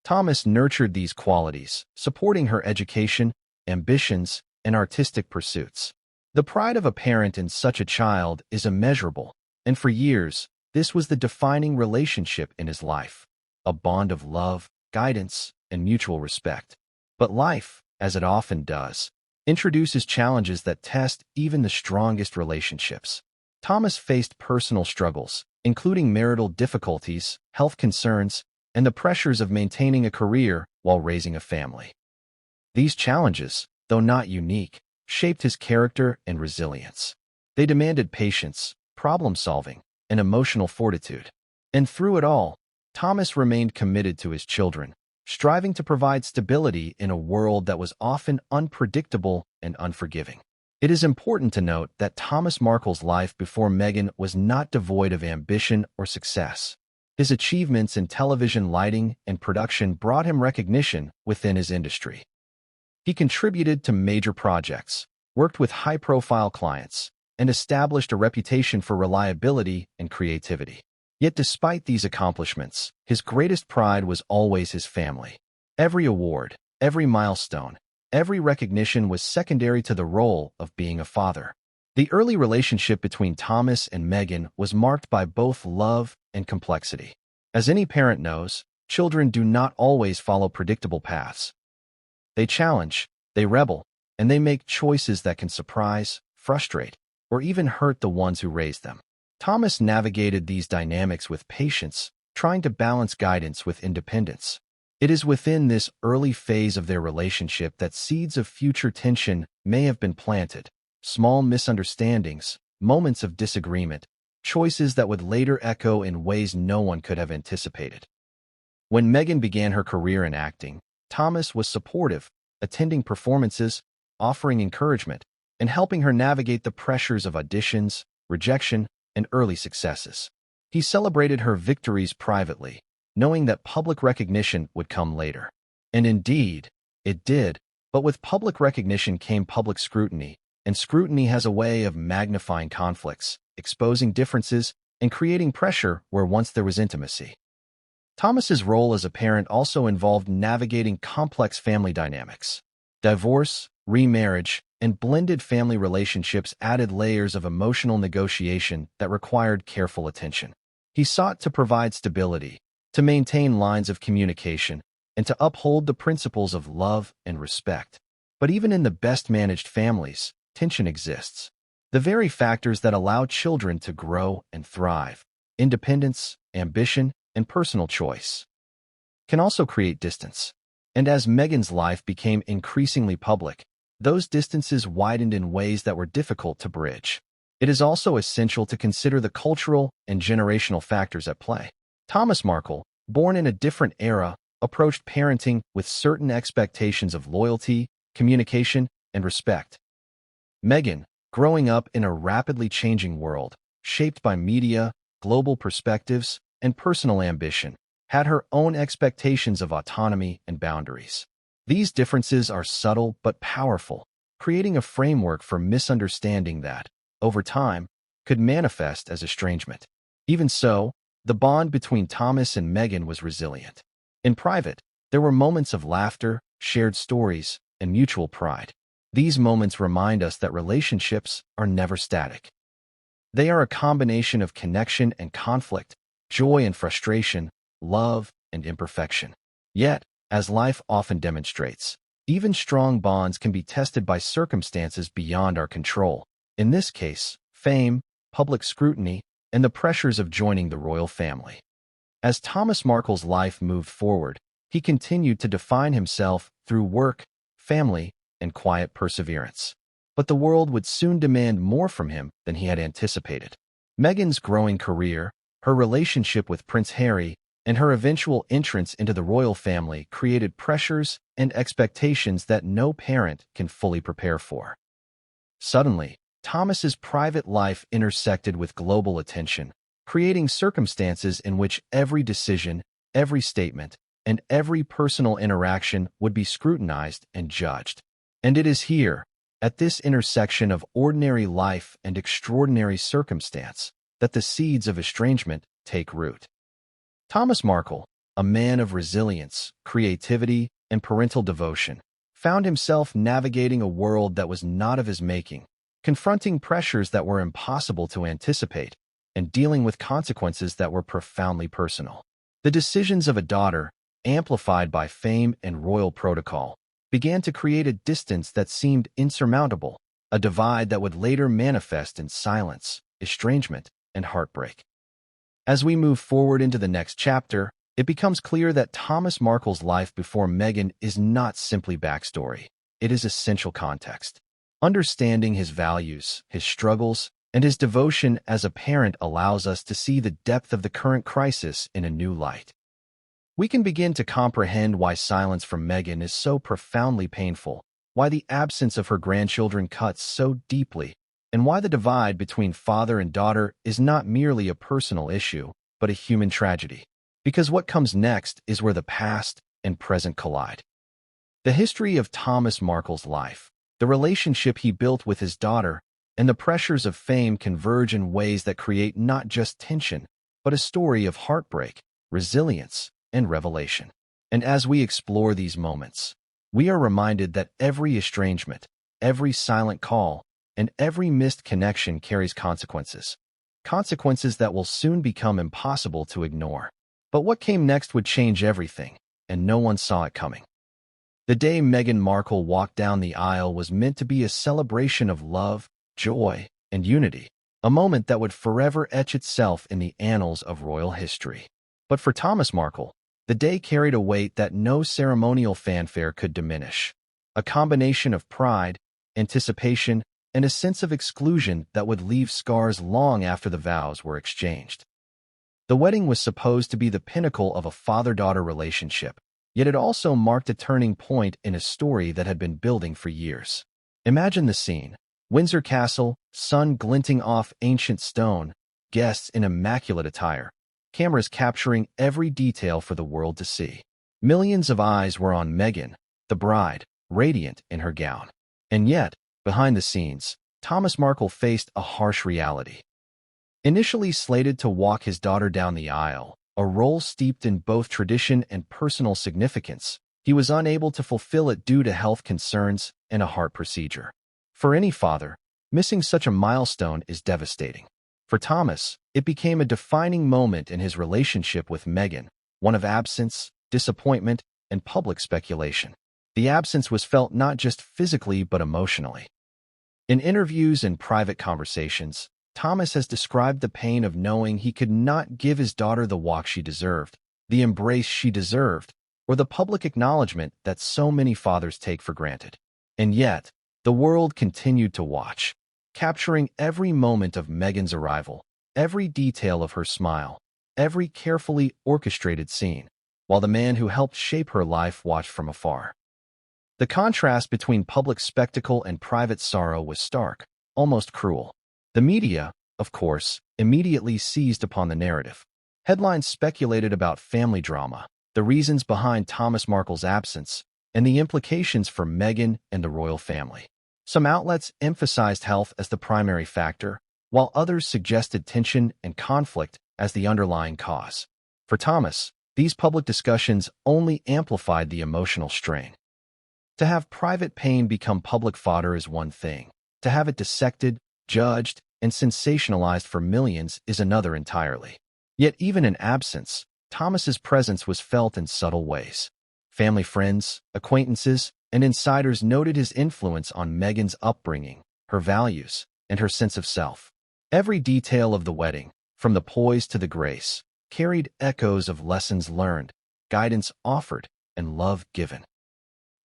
Thomas nurtured these qualities, supporting her education, ambitions, and artistic pursuits. The pride of a parent in such a child is immeasurable, and for years, this was the defining relationship in his life, a bond of love, guidance, and mutual respect. But life, as it often does, introduces challenges that test even the strongest relationships. Thomas faced personal struggles, including marital difficulties, health concerns, and the pressures of maintaining a career while raising a family. These challenges, though not unique, shaped his character and resilience. They demanded patience, problem-solving, and emotional fortitude. And through it all, Thomas remained committed to his children, striving to provide stability in a world that was often unpredictable and unforgiving. It is important to note that Thomas Markle's life before Meghan was not devoid of ambition or success. His achievements in television lighting and production brought him recognition within his industry. He contributed to major projects, worked with high-profile clients, and established a reputation for reliability and creativity. Yet despite these accomplishments, his greatest pride was always his family. Every award, every milestone, every recognition was secondary to the role of being a father. The early relationship between Thomas and Meghan was marked by both love and complexity. As any parent knows, children do not always follow predictable paths. They challenge, they rebel, and they make choices that can surprise, frustrate, or even hurt the ones who raised them. Thomas navigated these dynamics with patience, trying to balance guidance with independence. It is within this early phase of their relationship that seeds of future tension may have been planted. Small misunderstandings, moments of disagreement, choices that would later echo in ways no one could have anticipated. When Meghan began her career in acting, Thomas was supportive, attending performances, offering encouragement, and helping her navigate the pressures of auditions, rejection, and early successes. He celebrated her victories privately, knowing that public recognition would come later. And indeed, it did, but with public recognition came public scrutiny, and scrutiny has a way of magnifying conflicts, exposing differences, and creating pressure where once there was intimacy. Thomas's role as a parent also involved navigating complex family dynamics. Divorce, remarriage, and blended family relationships added layers of emotional negotiation that required careful attention. He sought to provide stability, to maintain lines of communication, and to uphold the principles of love and respect. But even in the best-managed families, tension exists. The very factors that allow children to grow and thrive. independence, ambition, and personal choice can also create distance. And as Meghan's life became increasingly public, those distances widened in ways that were difficult to bridge. It is also essential to consider the cultural and generational factors at play. Thomas Markle, born in a different era, approached parenting with certain expectations of loyalty, communication, and respect. Meghan, growing up in a rapidly changing world, shaped by media, global perspectives, and personal ambition, had her own expectations of autonomy and boundaries. These differences are subtle but powerful, creating a framework for misunderstanding that, over time, could manifest as estrangement. Even so, the bond between Thomas and Meghan was resilient. In private, there were moments of laughter, shared stories, and mutual pride. These moments remind us that relationships are never static. They are a combination of connection and conflict, joy and frustration, love and imperfection. Yet, as life often demonstrates, even strong bonds can be tested by circumstances beyond our control. In this case, fame, public scrutiny, and the pressures of joining the royal family. As Thomas Markle's life moved forward, he continued to define himself through work, family, and quiet perseverance. But the world would soon demand more from him than he had anticipated. Meghan's growing career, her relationship with Prince Harry, and her eventual entrance into the royal family created pressures and expectations that no parent can fully prepare for. Suddenly, Thomas's private life intersected with global attention, creating circumstances in which every decision, every statement, and every personal interaction would be scrutinized and judged. And it is here, at this intersection of ordinary life and extraordinary circumstance, that the seeds of estrangement take root. Thomas Markle, a man of resilience, creativity, and parental devotion, found himself navigating a world that was not of his making, confronting pressures that were impossible to anticipate, and dealing with consequences that were profoundly personal. The decisions of a daughter, amplified by fame and royal protocol, began to create a distance that seemed insurmountable, a divide that would later manifest in silence, estrangement, and heartbreak. As we move forward into the next chapter, it becomes clear that Thomas Markle's life before Meghan is not simply backstory. It is essential context. Understanding his values, his struggles, and his devotion as a parent allows us to see the depth of the current crisis in a new light. We can begin to comprehend why silence from Meghan is so profoundly painful, why the absence of her grandchildren cuts so deeply, and why the divide between father and daughter is not merely a personal issue, but a human tragedy. Because what comes next is where the past and present collide. The history of Thomas Markle's life, the relationship he built with his daughter, and the pressures of fame converge in ways that create not just tension, but a story of heartbreak, resilience, and revelation. And as we explore these moments, we are reminded that every estrangement, every silent call, and every missed connection carries consequences. Consequences that will soon become impossible to ignore. But what came next would change everything, and no one saw it coming. The day Meghan Markle walked down the aisle was meant to be a celebration of love, joy, and unity, a moment that would forever etch itself in the annals of royal history. But for Thomas Markle, the day carried a weight that no ceremonial fanfare could diminish, a combination of pride, anticipation, and a sense of exclusion that would leave scars long after the vows were exchanged. The wedding was supposed to be the pinnacle of a father-daughter relationship, yet it also marked a turning point in a story that had been building for years. Imagine the scene: Windsor Castle, sun glinting off ancient stone, guests in immaculate attire, cameras capturing every detail for the world to see. Millions of eyes were on Meghan, the bride, radiant in her gown. And yet, behind the scenes, Thomas Markle faced a harsh reality. Initially slated to walk his daughter down the aisle, a role steeped in both tradition and personal significance, he was unable to fulfill it due to health concerns and a heart procedure. For any father, missing such a milestone is devastating. For Thomas, it became a defining moment in his relationship with Meghan, one of absence, disappointment, and public speculation. The absence was felt not just physically but emotionally. In interviews and private conversations, Thomas has described the pain of knowing he could not give his daughter the walk she deserved, the embrace she deserved, or the public acknowledgement that so many fathers take for granted. And yet, the world continued to watch, capturing every moment of Meghan's arrival, every detail of her smile, every carefully orchestrated scene, while the man who helped shape her life watched from afar. The contrast between public spectacle and private sorrow was stark, almost cruel. The media, of course, immediately seized upon the narrative. Headlines speculated about family drama, the reasons behind Thomas Markle's absence, and the implications for Meghan and the royal family. Some outlets emphasized health as the primary factor, while others suggested tension and conflict as the underlying cause. For Thomas, these public discussions only amplified the emotional strain. To have private pain become public fodder is one thing. To have it dissected, judged, and sensationalized for millions is another entirely. Yet even in absence, Thomas's presence was felt in subtle ways. Family friends, acquaintances, and insiders noted his influence on Meghan's upbringing, her values, and her sense of self. Every detail of the wedding, from the poise to the grace, carried echoes of lessons learned, guidance offered, and love given.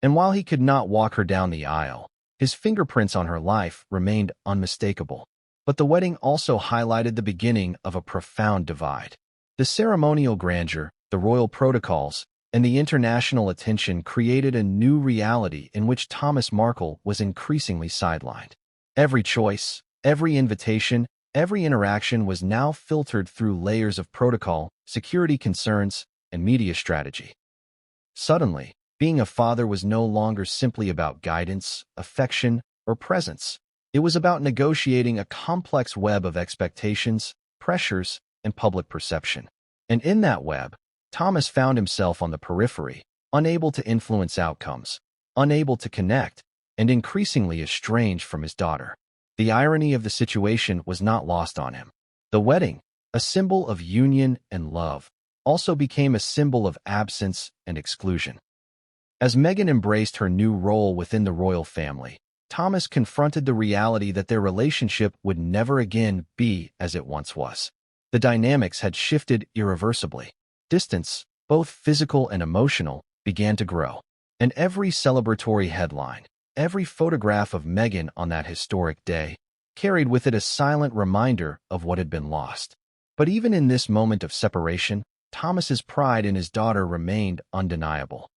And while he could not walk her down the aisle, his fingerprints on her life remained unmistakable. But the wedding also highlighted the beginning of a profound divide. The ceremonial grandeur, the royal protocols, and the international attention created a new reality in which Thomas Markle was increasingly sidelined. Every choice, every invitation, every interaction was now filtered through layers of protocol, security concerns, and media strategy. Suddenly, being a father was no longer simply about guidance, affection, or presence. It was about negotiating a complex web of expectations, pressures, and public perception. And in that web, Thomas found himself on the periphery, unable to influence outcomes, unable to connect, and increasingly estranged from his daughter. The irony of the situation was not lost on him. The wedding, a symbol of union and love, also became a symbol of absence and exclusion. As Meghan embraced her new role within the royal family, Thomas confronted the reality that their relationship would never again be as it once was. The dynamics had shifted irreversibly. Distance, both physical and emotional, began to grow. And every celebratory headline, every photograph of Meghan on that historic day, carried with it a silent reminder of what had been lost. But even in this moment of separation, Thomas's pride in his daughter remained undeniable.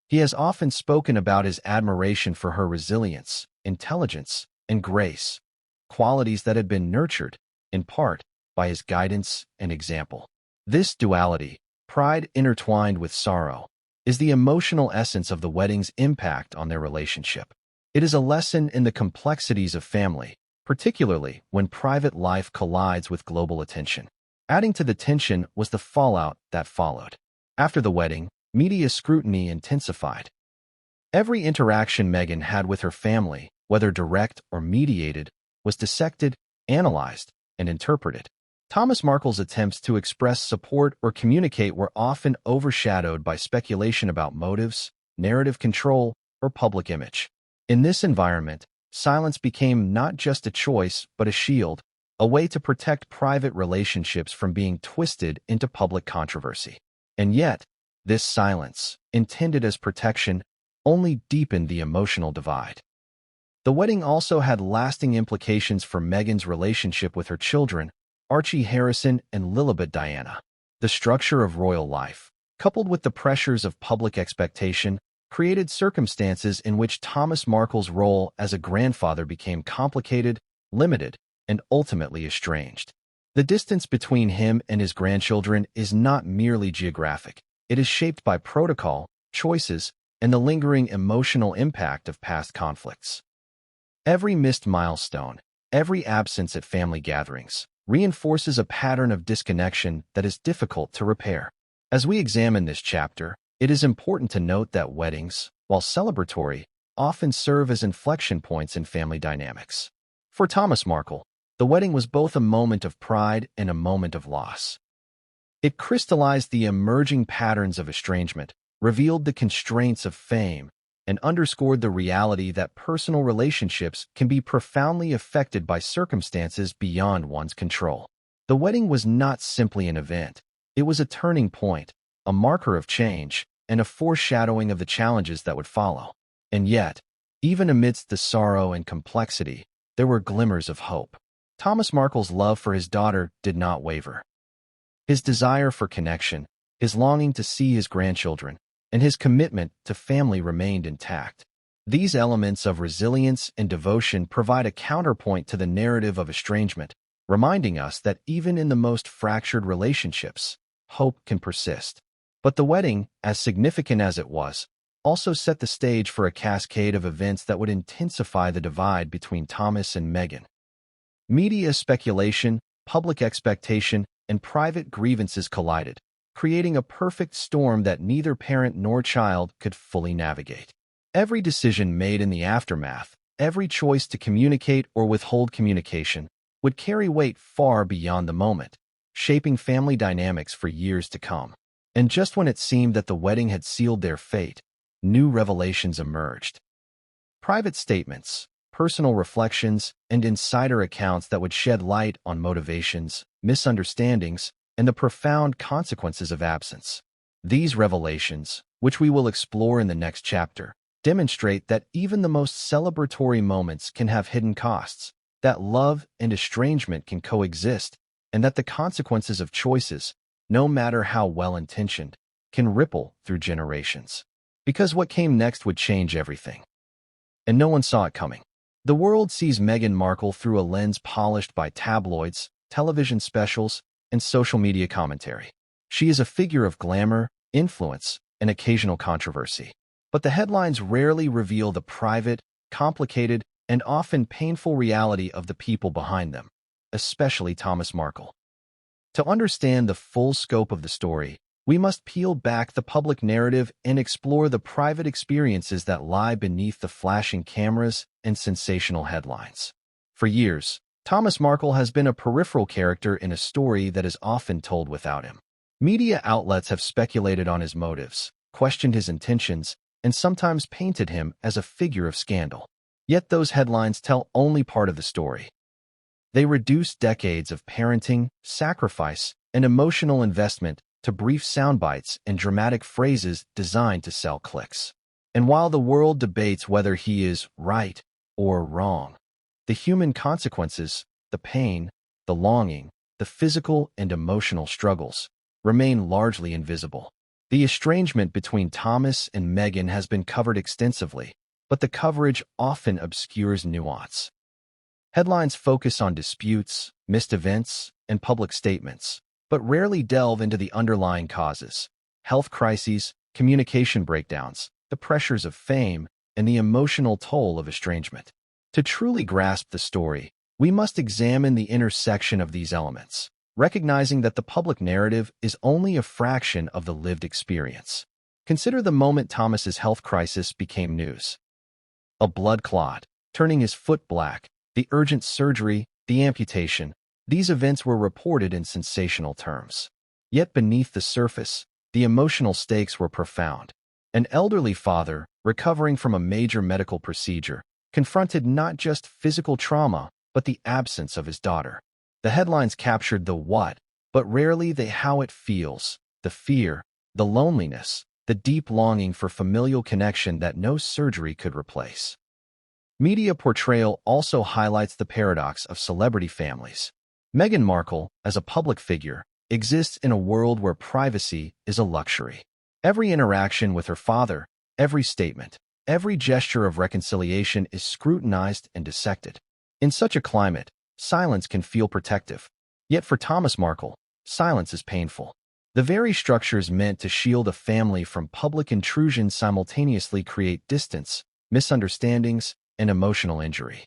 He has often spoken about his admiration for her resilience, intelligence, and grace, qualities that had been nurtured, in part, by his guidance and example. This duality, pride intertwined with sorrow, is the emotional essence of the wedding's impact on their relationship. It is a lesson in the complexities of family, particularly when private life collides with global attention. Adding to the tension was the fallout that followed. After the wedding, media scrutiny intensified. Every interaction Meghan had with her family, whether direct or mediated, was dissected, analyzed, and interpreted. Thomas Markle's attempts to express support or communicate were often overshadowed by speculation about motives, narrative control, or public image. In this environment, silence became not just a choice but a shield, a way to protect private relationships from being twisted into public controversy. And yet, this silence, intended as protection, only deepened the emotional divide. The wedding also had lasting implications for Meghan's relationship with her children, Archie Harrison and Lilibet Diana. The structure of royal life, coupled with the pressures of public expectation, created circumstances in which Thomas Markle's role as a grandfather became complicated, limited, and ultimately estranged. The distance between him and his grandchildren is not merely geographic. It is shaped by protocol, choices, and the lingering emotional impact of past conflicts. Every missed milestone, every absence at family gatherings, reinforces a pattern of disconnection that is difficult to repair. As we examine this chapter, it is important to note that weddings, while celebratory, often serve as inflection points in family dynamics. For Thomas Markle, the wedding was both a moment of pride and a moment of loss. It crystallized the emerging patterns of estrangement, revealed the constraints of fame, and underscored the reality that personal relationships can be profoundly affected by circumstances beyond one's control. The wedding was not simply an event. It was a turning point, a marker of change, and a foreshadowing of the challenges that would follow. And yet, even amidst the sorrow and complexity, there were glimmers of hope. Thomas Markle's love for his daughter did not waver. His desire for connection, his longing to see his grandchildren, and his commitment to family remained intact. These elements of resilience and devotion provide a counterpoint to the narrative of estrangement, reminding us that even in the most fractured relationships, hope can persist. But the wedding, as significant as it was, also set the stage for a cascade of events that would intensify the divide between Thomas and Meghan. Media speculation, public expectation, and private grievances collided, creating a perfect storm that neither parent nor child could fully navigate. Every decision made in the aftermath, every choice to communicate or withhold communication, would carry weight far beyond the moment, shaping family dynamics for years to come. And just when it seemed that the wedding had sealed their fate, new revelations emerged. Private statements, personal reflections, and insider accounts that would shed light on motivations, misunderstandings, and the profound consequences of absence. These revelations, which we will explore in the next chapter, demonstrate that even the most celebratory moments can have hidden costs, that love and estrangement can coexist, and that the consequences of choices, no matter how well-intentioned, can ripple through generations. Because what came next would change everything. And no one saw it coming. The world sees Meghan Markle through a lens polished by tabloids, television specials, and social media commentary. She is a figure of glamour, influence, and occasional controversy. But the headlines rarely reveal the private, complicated, and often painful reality of the people behind them, especially Thomas Markle. To understand the full scope of the story, we must peel back the public narrative and explore the private experiences that lie beneath the flashing cameras and sensational headlines. For years, Thomas Markle has been a peripheral character in a story that is often told without him. Media outlets have speculated on his motives, questioned his intentions, and sometimes painted him as a figure of scandal. Yet those headlines tell only part of the story. They reduce decades of parenting, sacrifice, and emotional investment to brief soundbites and dramatic phrases designed to sell clicks. And while the world debates whether he is right or wrong, the human consequences, the pain, the longing, the physical and emotional struggles, remain largely invisible. The estrangement between Thomas and Meghan has been covered extensively, but the coverage often obscures nuance. Headlines focus on disputes, missed events, and public statements, but rarely delve into the underlying causes: health crises, communication breakdowns, the pressures of fame, and the emotional toll of estrangement. To truly grasp the story, we must examine the intersection of these elements, recognizing that the public narrative is only a fraction of the lived experience. Consider the moment Thomas's health crisis became news. A blood clot, turning his foot black, the urgent surgery, the amputation. These events were reported in sensational terms. Yet beneath the surface, the emotional stakes were profound. An elderly father, recovering from a major medical procedure, confronted not just physical trauma, but the absence of his daughter. The headlines captured the what, but rarely the how it feels, the fear, the loneliness, the deep longing for familial connection that no surgery could replace. Media portrayal also highlights the paradox of celebrity families. Meghan Markle, as a public figure, exists in a world where privacy is a luxury. Every interaction with her father, every statement, every gesture of reconciliation is scrutinized and dissected. In such a climate, silence can feel protective. Yet for Thomas Markle, silence is painful. The very structures meant to shield a family from public intrusion simultaneously create distance, misunderstandings, and emotional injury.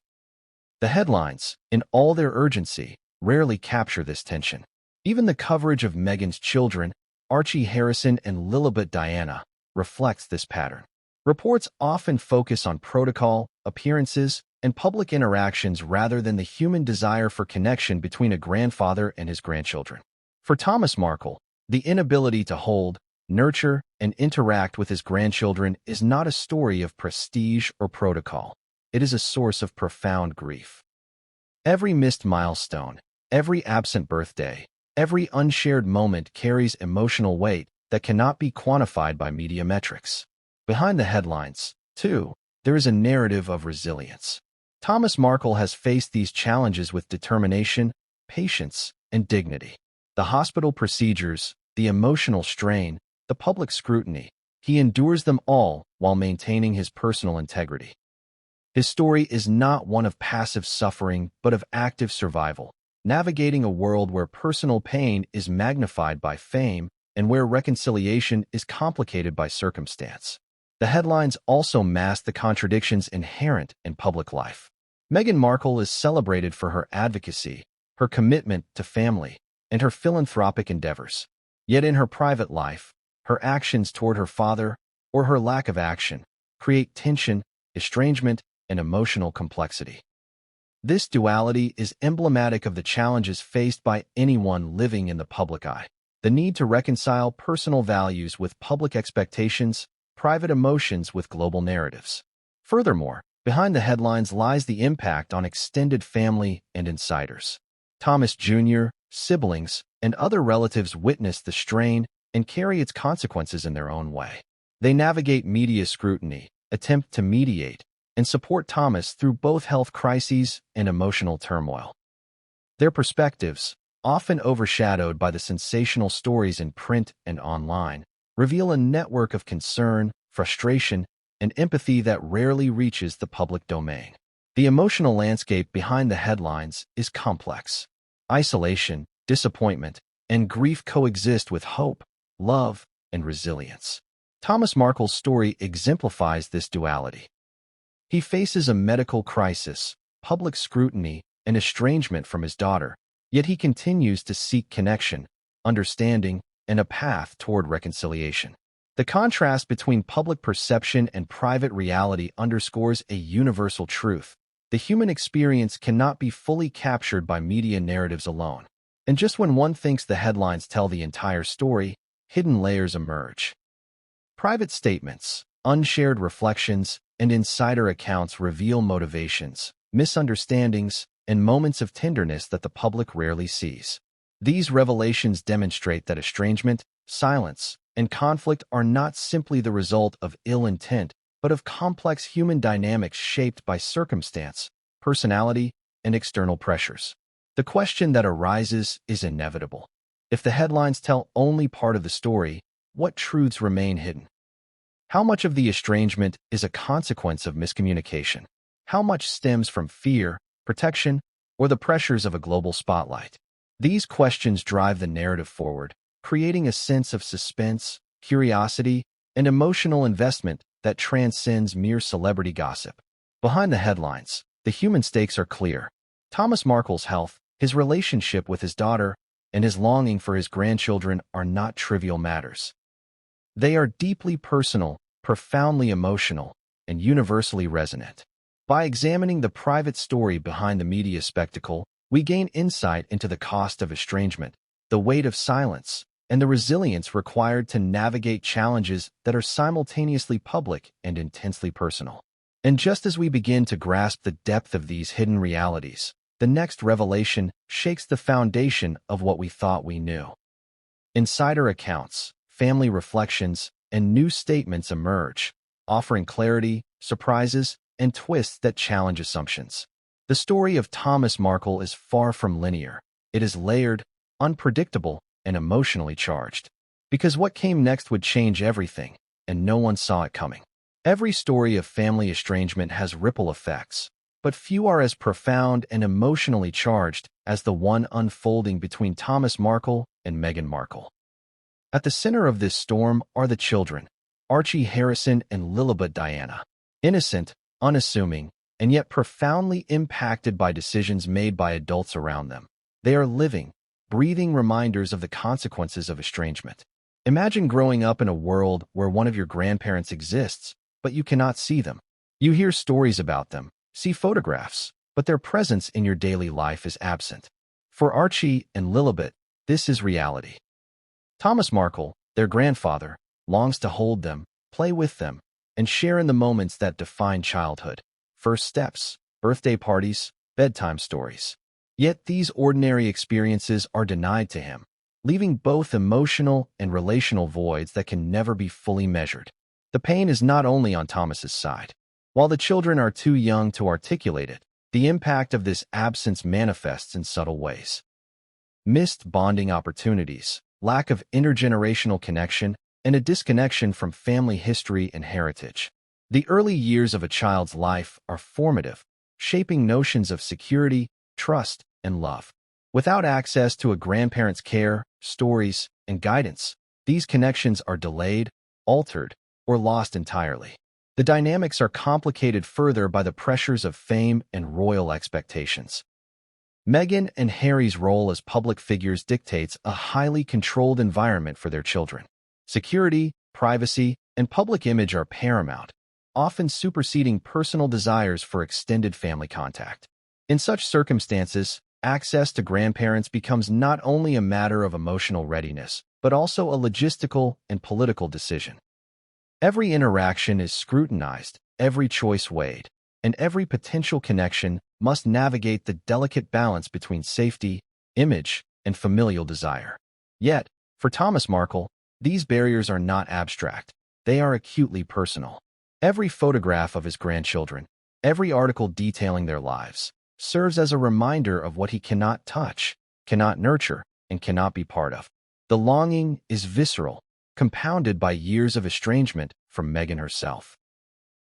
The headlines, in all their urgency, rarely capture this tension. Even the coverage of Meghan's children, Archie Harrison and Lilibet Diana, reflects this pattern. Reports often focus on protocol, appearances, and public interactions rather than the human desire for connection between a grandfather and his grandchildren. For Thomas Markle, the inability to hold, nurture, and interact with his grandchildren is not a story of prestige or protocol. It is a source of profound grief. Every missed milestone, every absent birthday, every unshared moment carries emotional weight that cannot be quantified by media metrics. Behind the headlines, too, there is a narrative of resilience. Thomas Markle has faced these challenges with determination, patience, and dignity. The hospital procedures, the emotional strain, the public scrutiny, he endures them all while maintaining his personal integrity. His story is not one of passive suffering, but of active survival, navigating a world where personal pain is magnified by fame and where reconciliation is complicated by circumstance. The headlines also mask the contradictions inherent in public life. Meghan Markle is celebrated for her advocacy, her commitment to family, and her philanthropic endeavors. Yet in her private life, her actions toward her father, or her lack of action, create tension, estrangement, and emotional complexity. This duality is emblematic of the challenges faced by anyone living in the public eye. The need to reconcile personal values with public expectations, private emotions with global narratives. Furthermore, behind the headlines lies the impact on extended family and insiders. Thomas Jr., siblings, and other relatives witness the strain and carry its consequences in their own way. They navigate media scrutiny, attempt to mediate, and support Thomas through both health crises and emotional turmoil. Their perspectives, often overshadowed by the sensational stories in print and online, reveal a network of concern, frustration, and empathy that rarely reaches the public domain. The emotional landscape behind the headlines is complex. Isolation, disappointment, and grief coexist with hope, love, and resilience. Thomas Markle's story exemplifies this duality. He faces a medical crisis, public scrutiny, and estrangement from his daughter, yet he continues to seek connection, understanding, and a path toward reconciliation. The contrast between public perception and private reality underscores a universal truth. The human experience cannot be fully captured by media narratives alone. And just when one thinks the headlines tell the entire story, hidden layers emerge. Private statements, unshared reflections, and insider accounts reveal motivations, misunderstandings, and moments of tenderness that the public rarely sees. These revelations demonstrate that estrangement, silence, and conflict are not simply the result of ill intent, but of complex human dynamics shaped by circumstance, personality, and external pressures. The question that arises is inevitable. If the headlines tell only part of the story, what truths remain hidden? How much of the estrangement is a consequence of miscommunication? How much stems from fear, protection, or the pressures of a global spotlight? These questions drive the narrative forward, creating a sense of suspense, curiosity, and emotional investment that transcends mere celebrity gossip. Behind the headlines, the human stakes are clear. Thomas Markle's health, his relationship with his daughter, and his longing for his grandchildren are not trivial matters. They are deeply personal, profoundly emotional, and universally resonant. By examining the private story behind the media spectacle, we gain insight into the cost of estrangement, the weight of silence, and the resilience required to navigate challenges that are simultaneously public and intensely personal. And just as we begin to grasp the depth of these hidden realities, the next revelation shakes the foundation of what we thought we knew. Insider accounts, family reflections, and new statements emerge, offering clarity, surprises, and twists that challenge assumptions. The story of Thomas Markle is far from linear. It is layered, unpredictable, and emotionally charged. Because what came next would change everything, and no one saw it coming. Every story of family estrangement has ripple effects, but few are as profound and emotionally charged as the one unfolding between Thomas Markle and Meghan Markle. At the center of this storm are the children, Archie Harrison and Lilibet Diana. Innocent, unassuming, and yet profoundly impacted by decisions made by adults around them. They are living, breathing reminders of the consequences of estrangement. Imagine growing up in a world where one of your grandparents exists, but you cannot see them. You hear stories about them, see photographs, but their presence in your daily life is absent. For Archie and Lilibet, this is reality. Thomas Markle, Their grandfather longs to hold them, play with them, and share in the moments that define childhood. First steps, birthday parties, bedtime stories. Yet these ordinary experiences are denied to him, leaving both emotional and relational voids that can never be fully measured. The pain is not only on Thomas's side. While the children are too young to articulate it, the impact of this absence manifests in subtle ways. Missed bonding opportunities, lack of intergenerational connection, and a disconnection from family history and heritage. The early years of a child's life are formative, shaping notions of security, trust, and love. Without access to a grandparent's care, stories, and guidance, these connections are delayed, altered, or lost entirely. The dynamics are complicated further by the pressures of fame and royal expectations. Meghan and Harry's role as public figures dictates a highly controlled environment for their children. Security, privacy, and public image are paramount, often superseding personal desires for extended family contact. In such circumstances, access to grandparents becomes not only a matter of emotional readiness, but also a logistical and political decision. Every interaction is scrutinized, every choice weighed, and every potential connection must navigate the delicate balance between safety, image, and familial desire. Yet, for Thomas Markle, these barriers are not abstract. They are acutely personal. Every photograph of his grandchildren, every article detailing their lives, serves as a reminder of what he cannot touch, cannot nurture, and cannot be part of. The longing is visceral, compounded by years of estrangement from Meghan herself.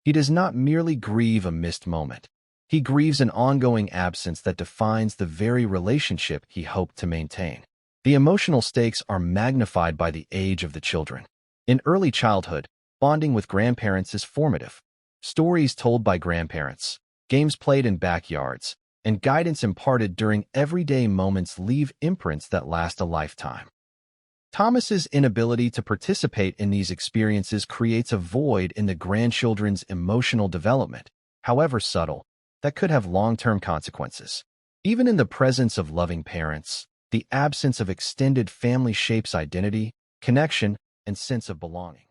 He does not merely grieve a missed moment. He grieves an ongoing absence that defines the very relationship he hoped to maintain. The emotional stakes are magnified by the age of the children. In early childhood, bonding with grandparents is formative. Stories told by grandparents, games played in backyards, and guidance imparted during everyday moments leave imprints that last a lifetime. Thomas's inability to participate in these experiences creates a void in the grandchildren's emotional development, however subtle, that could have long-term consequences. Even in the presence of loving parents, the absence of extended family shapes identity, connection, and sense of belonging.